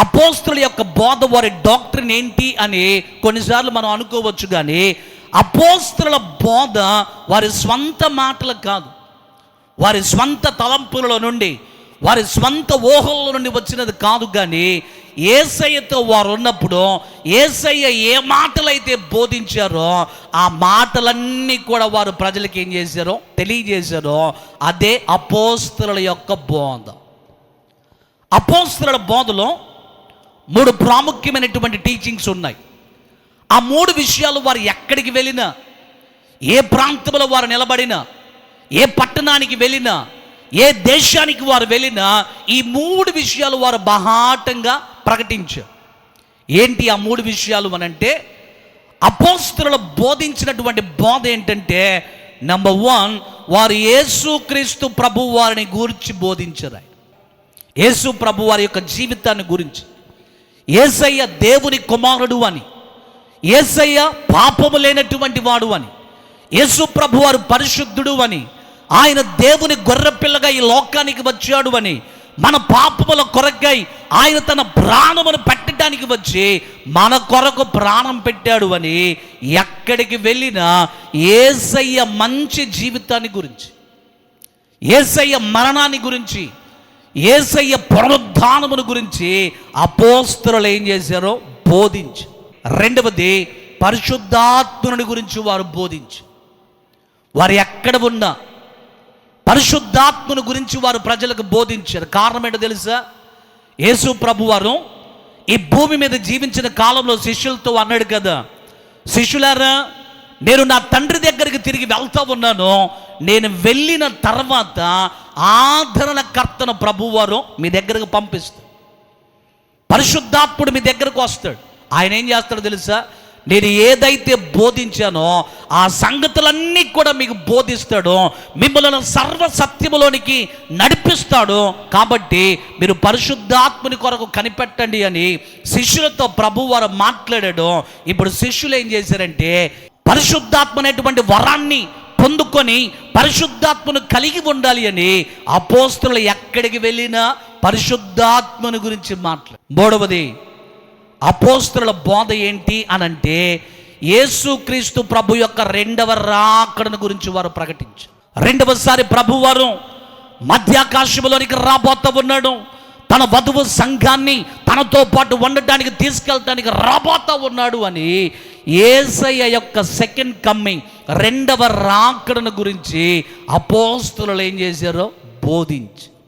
అపోస్తలుల యొక్క బోధ, వారి డాక్ట్రిన్ ఏంటి అని కొన్నిసార్లు మనం అనుకోవచ్చు. కానీ అపోస్తలుల బోధ వారి స్వంత మాటలు కాదు, వారి స్వంత తలంపులలో నుండి, వారి స్వంత ఊహల నుండి వచ్చినది కాదు. కానీ యేసయ్యతో వారు ఉన్నప్పుడు యేసయ్య ఏ మాటలైతే బోధించారో ఆ మాటలన్నీ కూడా వారు ప్రజలకు ఏం చేశారో తెలియజేశారో అదే అపోస్తలుల యొక్క బోధ. అపోస్తలుల బోధలో 3 ప్రాముఖ్యమైనటువంటి టీచింగ్స్ ఉన్నాయి. ఆ 3 విషయాలు వారు ఎక్కడికి వెళ్ళినా, ఏ ప్రాంతంలో వారు నిలబడినా, ఏ పట్టణానికి వెళ్ళినా, ఏ దేశానికి వారు వెళ్ళినా ఈ 3 విషయాలు వారు బహాటంగా ప్రకటించారు. ఏంటి ఆ 3 విషయాలు అనంటే, అపోస్తలులు బోధించినటువంటి బోధ ఏంటంటే, నంబర్ 1, వారు యేసుక్రీస్తు ప్రభు వారిని గురించి బోధించారు. యేసు ప్రభు వారి యొక్క జీవితాన్ని గురించి, యేసయ్య దేవుని కుమారుడు అని, యేసయ్య పాపము లేనటువంటి వాడు అని, యేసు ప్రభు వారు పరిశుద్ధుడు అని, ఆయన దేవుని గొర్రెపిల్లగా ఈ లోకానికి వచ్చాడు అని, మన పాపముల కొరకై ఆయన తన ప్రాణమును పెట్టడానికి వచ్చి మన కొరకు ప్రాణం పెట్టాడు అని, ఎక్కడికి వెళ్ళినా యేసయ్య మంచి జీవితాన్ని గురించి, యేసయ్య మరణాన్ని గురించి, యేసయ్య పునరుద్ధానమును గురించి అపోస్తలులు ఏం చేశారో బోధించి. రెండవది, పరిశుద్ధాత్ముని గురించి వారు బోధించి, వారు ఎక్కడ ఉన్నా పరిశుద్ధాత్మను గురించి వారు ప్రజలకు బోధించారు. కారణం ఏంటో తెలుసా? యేసు ప్రభు వారు ఈ భూమి మీద జీవించిన కాలంలో శిష్యులతో అన్నాడు కదా, శిష్యులారా, నేను నా తండ్రి దగ్గరికి తిరిగి వెళ్తా ఉన్నాను, నేను వెళ్ళిన తర్వాత ఆదరణకర్తను ప్రభువారు మీ దగ్గరకు పంపిస్తాడు, పరిశుద్ధాత్ముడు మీ దగ్గరకు వస్తాడు. ఆయన ఏం చేస్తాడో తెలుసా? నేను ఏదైతే బోధించానో ఆ సంగతులన్నీ కూడా మీకు బోధిస్తాడు, మిమ్మల్ని సర్వసత్యములోనికి నడిపిస్తాడు. కాబట్టి మీరు పరిశుద్ధాత్ముని కొరకు కనిపెట్టండి అని శిష్యులతో ప్రభువారు మాట్లాడాడు. ఇప్పుడు శిష్యులు ఏం చేశారంటే, పరిశుద్ధాత్మ అనేటువంటి వరాన్ని పొందుకొని పరిశుద్ధాత్మను కలిగి ఉండాలి అని అపోస్తలులు ఎక్కడికి వెళ్ళినా పరిశుద్ధాత్మను గురించి మాట్లాడు. మూడవది, అపోస్తలుల బోధ ఏంటి అనంటే, యేసుక్రీస్తు ప్రభు యొక్క 2వ రాకడను గురించి వారు ప్రకటించారు. 2వసారి ప్రభువారు మధ్యాకాశములోనికి రాబోతూ ఉన్నాడు, తన వధువు సంఘాన్ని తనతో పాటు ఉండటానికి తీసుకెళ్ళటానికి రాబోతూ ఉన్నాడు అని యేసయ్య యొక్క సెకండ్ కమ్మింగ్, 2వ రాకడను గురించి అపోస్తలులు ఏం చేశారో బోధించి